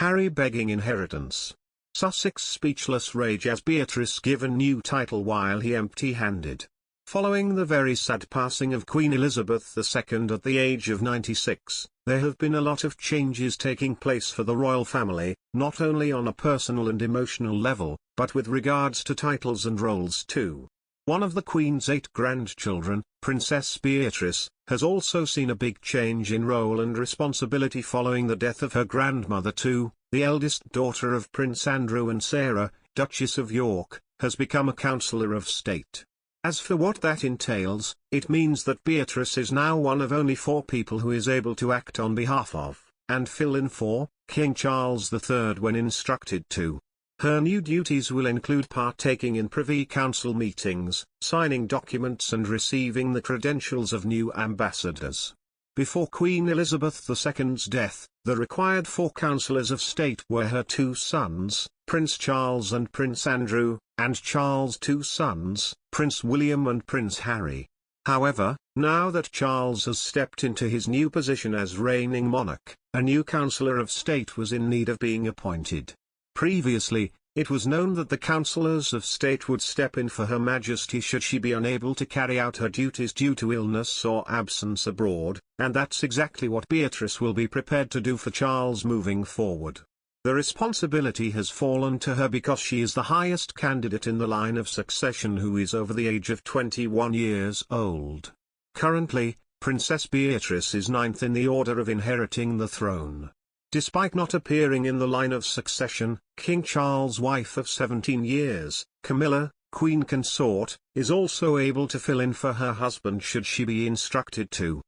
Harry begging inheritance. Sussex speechless rage as Beatrice given new title while he empty-handed. Following the very sad passing of Queen Elizabeth II at the age of 96, there have been a lot of changes taking place for the royal family, not only on a personal and emotional level, but with regards to titles and roles too. One of the Queen's 8 grandchildren, Princess Beatrice, has also seen a big change in role and responsibility following the death of her grandmother too. The eldest daughter of Prince Andrew and Sarah, Duchess of York, has become a Councillor of State. As for what that entails, it means that Beatrice is now one of only 4 people who is able to act on behalf of, and fill in for, King Charles III when instructed to. Her new duties will include partaking in Privy Council meetings, signing documents and receiving the credentials of new ambassadors. Before Queen Elizabeth II's death, the required 4 councillors of state were her 2 sons, Prince Charles and Prince Andrew, and Charles' 2 sons, Prince William and Prince Harry. However, now that Charles has stepped into his new position as reigning monarch, a new councillor of state was in need of being appointed. Previously, it was known that the councillors of state would step in for Her Majesty should she be unable to carry out her duties due to illness or absence abroad, and that's exactly what Beatrice will be prepared to do for Charles moving forward. The responsibility has fallen to her because she is the highest candidate in the line of succession who is over the age of 21 years old. Currently, Princess Beatrice is 9th in the order of inheriting the throne. Despite not appearing in the line of succession, King Charles' wife of 17 years, Camilla, Queen Consort, is also able to fill in for her husband should she be instructed to.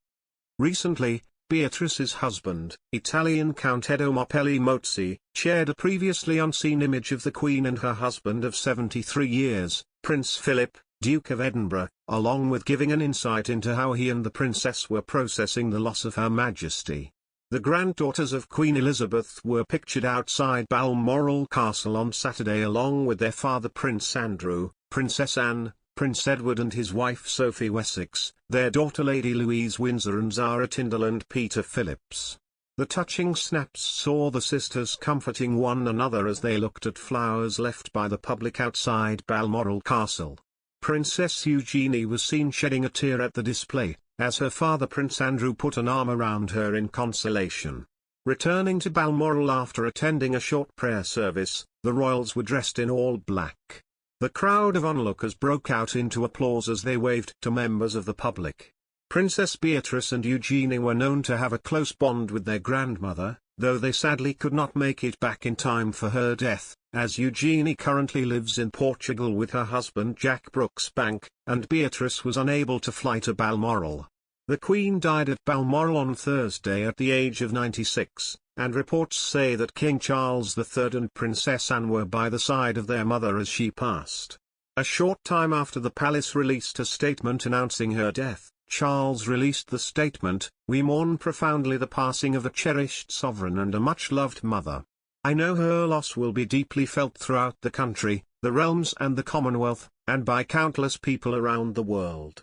Recently, Beatrice's husband, Italian Count Edo Mozzi, shared a previously unseen image of the Queen and her husband of 73 years, Prince Philip, Duke of Edinburgh, along with giving an insight into how he and the princess were processing the loss of Her Majesty. The granddaughters of Queen Elizabeth were pictured outside Balmoral Castle on Saturday along with their father Prince Andrew, Princess Anne, Prince Edward and his wife Sophie Wessex, their daughter Lady Louise Windsor and Zara Tyndall and Peter Phillips. The touching snaps saw the sisters comforting one another as they looked at flowers left by the public outside Balmoral Castle. Princess Eugenie was seen shedding a tear at the display, as her father Prince Andrew put an arm around her in consolation. Returning to Balmoral after attending a short prayer service, the royals were dressed in all black. The crowd of onlookers broke out into applause as they waved to members of the public. Princess Beatrice and Eugenie were known to have a close bond with their grandmother, though they sadly could not make it back in time for her death, as Eugenie currently lives in Portugal with her husband Jack Brooksbank, and Beatrice was unable to fly to Balmoral. The Queen died at Balmoral on Thursday at the age of 96, and reports say that King Charles III and Princess Anne were by the side of their mother as she passed. A short time after the palace released a statement announcing her death, Charles released the statement, "We mourn profoundly the passing of a cherished sovereign and a much-loved mother. I know her loss will be deeply felt throughout the country, the realms and the Commonwealth, and by countless people around the world.